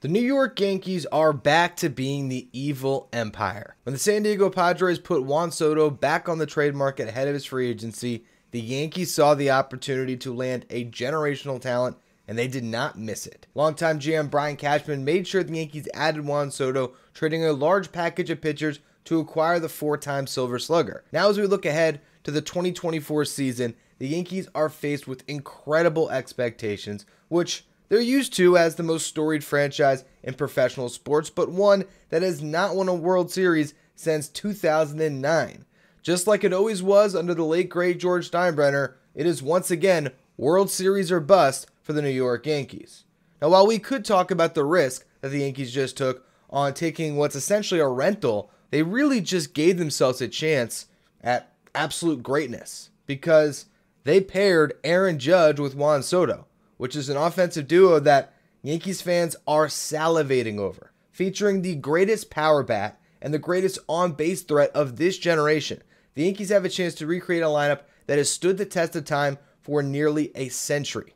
The New York Yankees are back to being the evil empire. When the San Diego Padres put Juan Soto back on the trade market ahead of his free agency, the Yankees saw the opportunity to land a generational talent, and they did not miss it. Longtime GM Brian Cashman made sure the Yankees added Juan Soto, trading a large package of pitchers to acquire the four-time Silver Slugger. Now as we look ahead to the 2024 season, the Yankees are faced with incredible expectations, which they're used to as the most storied franchise in professional sports, but one that has not won a World Series since 2009. Just like it always was under the late great George Steinbrenner, it is once again World Series or bust for the New York Yankees. Now, while we could talk about the risk that the Yankees just took on taking what's essentially a rental, they really just gave themselves a chance at absolute greatness because they paired Aaron Judge with Juan Soto, which is an offensive duo that Yankees fans are salivating over. Featuring the greatest power bat and the greatest on-base threat of this generation, the Yankees have a chance to recreate a lineup that has stood the test of time for nearly a century.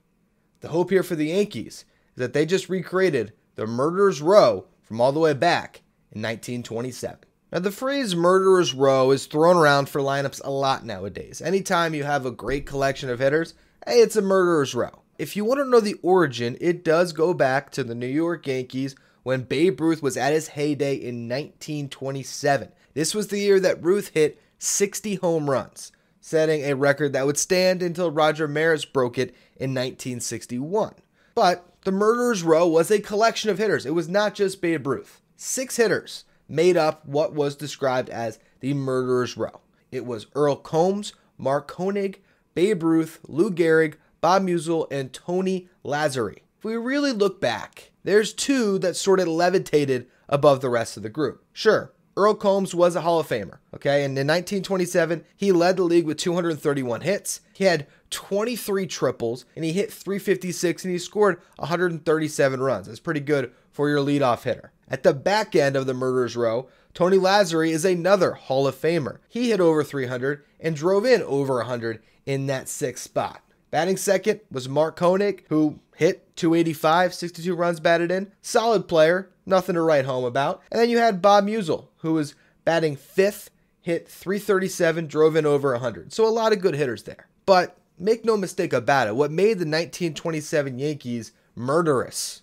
The hope here for the Yankees is that they just recreated the Murderer's Row from all the way back in 1927. Now, the phrase Murderer's Row is thrown around for lineups a lot nowadays. Anytime you have a great collection of hitters, hey, it's a Murderer's Row. If you want to know the origin, it does go back to the New York Yankees when Babe Ruth was at his heyday in 1927. This was the year that Ruth hit 60 home runs, setting a record that would stand until Roger Maris broke it in 1961. But the Murderer's Row was a collection of hitters. It was not just Babe Ruth. 6 hitters made up what was described as the Murderer's Row. It was Earl Combs, Mark Koenig, Babe Ruth, Lou Gehrig, Bob Musial, and Tony Lazzari. If we really look back, there's 2 that sort of levitated above the rest of the group. Sure, Earl Combs was a Hall of Famer, okay? And in 1927, he led the league with 231 hits. He had 23 triples, and he hit 356, and he scored 137 runs. That's pretty good for your leadoff hitter. At the back end of the Murderer's Row, Tony Lazzari is another Hall of Famer. He hit over 300 and drove in over 100 in that 6th spot. Batting second was Mark Koenig, who hit 285, 62 runs batted in. Solid player, nothing to write home about. And then you had Bob Musial, who was batting 5th, hit 337, drove in over 100. So a lot of good hitters there. But make no mistake about it, what made the 1927 Yankees murderous,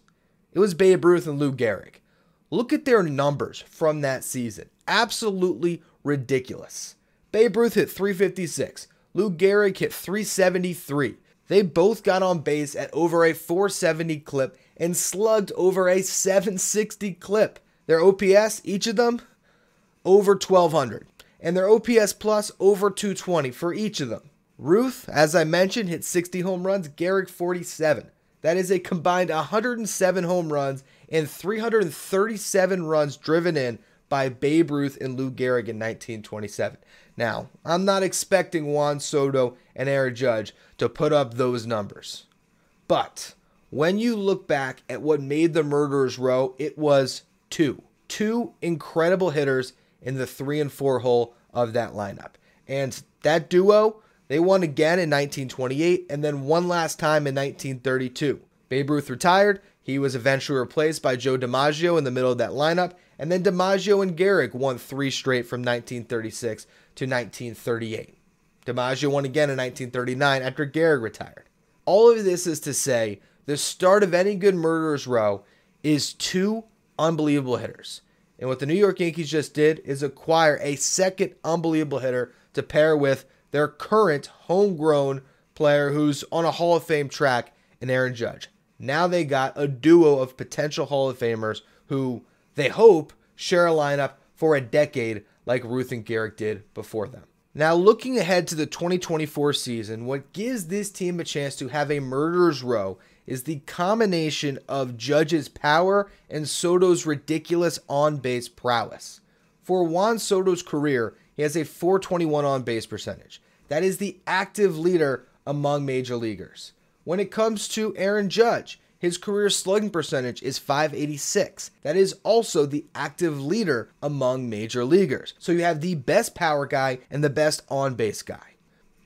it was Babe Ruth and Lou Gehrig. Look at their numbers from that season. Absolutely ridiculous. Babe Ruth hit 356. Lou Gehrig hit 373. They both got on base at over a 470 clip and slugged over a 760 clip. Their OPS, each of them, over 1,200. And their OPS plus over 220 for each of them. Ruth, as I mentioned, hit 60 home runs, Gehrig 47. That is a combined 107 home runs and 337 runs driven in by Babe Ruth and Lou Gehrig in 1927. Now, I'm not expecting Juan Soto and Aaron Judge to put up those numbers. But when you look back at what made the Murderer's Row, it was 2. 2 incredible hitters in the 3 and 4 hole of that lineup. And that duo, they won again in 1928 and then one last time in 1932. Babe Ruth retired. He was eventually replaced by Joe DiMaggio in the middle of that lineup. And then DiMaggio and Gehrig won 3 straight from 1936 to 1938. DiMaggio won again in 1939 after Gehrig retired. All of this is to say the start of any good Murderer's Row is 2 unbelievable hitters. And what the New York Yankees just did is acquire a second unbelievable hitter to pair with their current homegrown player who's on a Hall of Fame track in Aaron Judge. Now they got a duo of potential Hall of Famers who they hope share a lineup for a decade like Ruth and Gehrig did before them. Now looking ahead to the 2024 season, what gives this team a chance to have a Murderer's Row is the combination of Judge's power and Soto's ridiculous on-base prowess. For Juan Soto's career, he has a .421 on-base percentage. That is the active leader among major leaguers. When it comes to Aaron Judge, his career slugging percentage is .586. That is also the active leader among major leaguers. So you have the best power guy and the best on-base guy.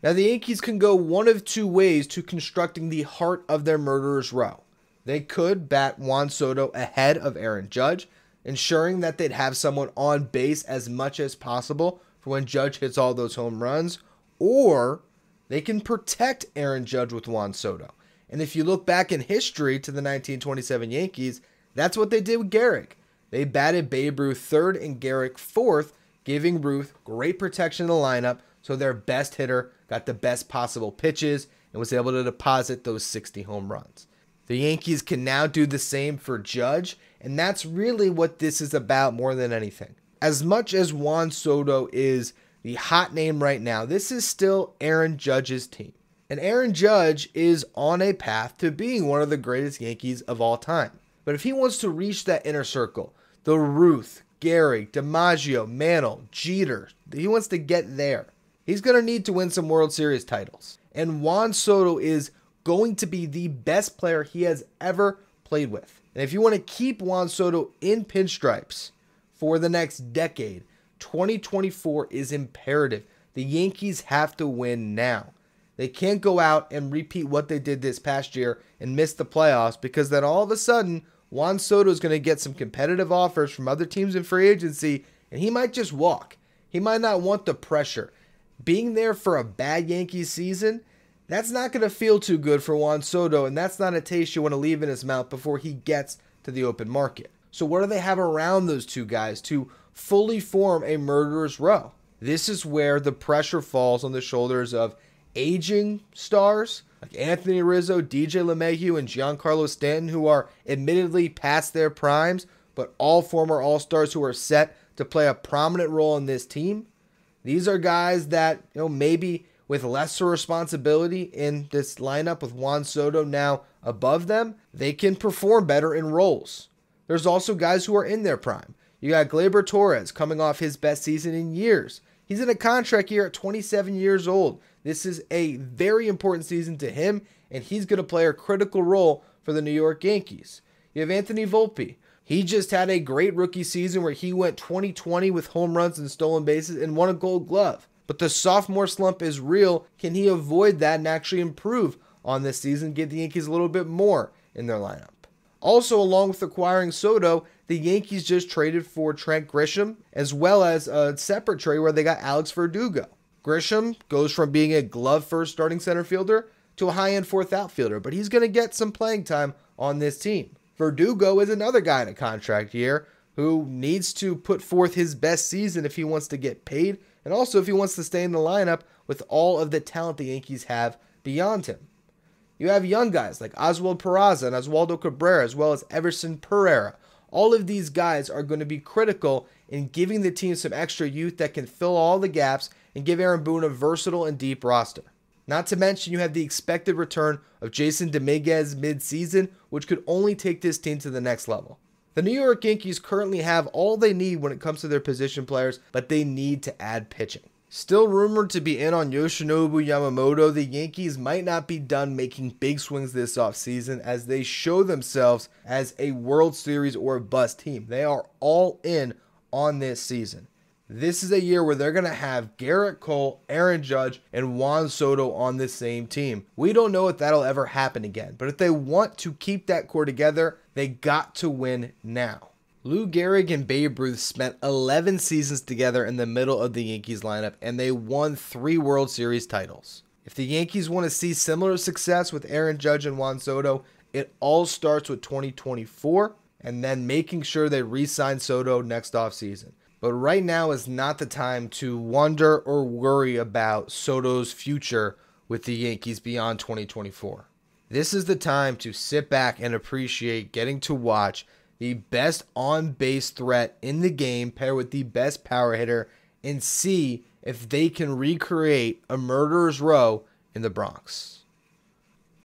Now the Yankees can go one of 2 ways to constructing the heart of their Murderer's Row. They could bat Juan Soto ahead of Aaron Judge, ensuring that they'd have someone on base as much as possible for when Judge hits all those home runs, or they can protect Aaron Judge with Juan Soto. And if you look back in history to the 1927 Yankees, that's what they did with Gehrig. They batted Babe Ruth third and Gehrig fourth, giving Ruth great protection in the lineup, so their best hitter got the best possible pitches and was able to deposit those 60 home runs. The Yankees can now do the same for Judge, and that's really what this is about more than anything. As much as Juan Soto is the hot name right now, this is still Aaron Judge's team. And Aaron Judge is on a path to being one of the greatest Yankees of all time. But if he wants to reach that inner circle, the Ruth, Gehrig, DiMaggio, Mantle, Jeter, he wants to get there. He's going to need to win some World Series titles. And Juan Soto is going to be the best player he has ever played with. And if you want to keep Juan Soto in pinstripes for the next decade, 2024 is imperative. The Yankees have to win now. They can't go out and repeat what they did this past year and miss the playoffs, because then all of a sudden Juan Soto is going to get some competitive offers from other teams in free agency, and he might just walk. He might not want the pressure. Being there for a bad Yankees season, that's not going to feel too good for Juan Soto, and that's not a taste you want to leave in his mouth before he gets to the open market. So what do they have around those two guys to fully form a murderer's row? This is where the pressure falls on the shoulders of aging stars like Anthony Rizzo, DJ LeMahieu, and Giancarlo Stanton, who are admittedly past their primes, but all former All-Stars who are set to play a prominent role in this team. These are guys that, maybe with lesser responsibility in this lineup with Juan Soto now above them, they can perform better in roles. There's also guys who are in their prime. You got Gleyber Torres coming off his best season in years. He's in a contract year at 27 years old. This is a very important season to him, and he's going to play a critical role for the New York Yankees. You have Anthony Volpe. He just had a great rookie season where he went 20-20 with home runs and stolen bases and won a Gold Glove. But the sophomore slump is real. Can he avoid that and actually improve on this season, get the Yankees a little bit more in their lineup? Also, along with acquiring Soto, the Yankees just traded for Trent Grisham, as well as a separate trade where they got Alex Verdugo. Grisham goes from being a glove-first starting center fielder to a high-end fourth outfielder, but he's going to get some playing time on this team. Verdugo is another guy in a contract year who needs to put forth his best season if he wants to get paid, and also if he wants to stay in the lineup with all of the talent the Yankees have beyond him. You have young guys like Oswald Peraza and Oswaldo Cabrera, as well as Everson Pereira. All of these guys are going to be critical in giving the team some extra youth that can fill all the gaps and give Aaron Boone a versatile and deep roster. Not to mention you have the expected return of Jason Dominguez mid-season, which could only take this team to the next level. The New York Yankees currently have all they need when it comes to their position players, but they need to add pitching. Still rumored to be in on Yoshinobu Yamamoto, the Yankees might not be done making big swings this offseason as they show themselves as a World Series or bust team. They are all in on this season. This is a year where they're going to have Garrett Cole, Aaron Judge, and Juan Soto on the same team. We don't know if that'll ever happen again, but if they want to keep that core together, they got to win now. Lou Gehrig and Babe Ruth spent 11 seasons together in the middle of the Yankees lineup, and they won 3 World Series titles. If the Yankees want to see similar success with Aaron Judge and Juan Soto, it all starts with 2024 and then making sure they re-sign Soto next offseason. But right now is not the time to wonder or worry about Soto's future with the Yankees beyond 2024. This is the time to sit back and appreciate getting to watch the best on-base threat in the game paired with the best power hitter and see if they can recreate a murderer's row in the Bronx.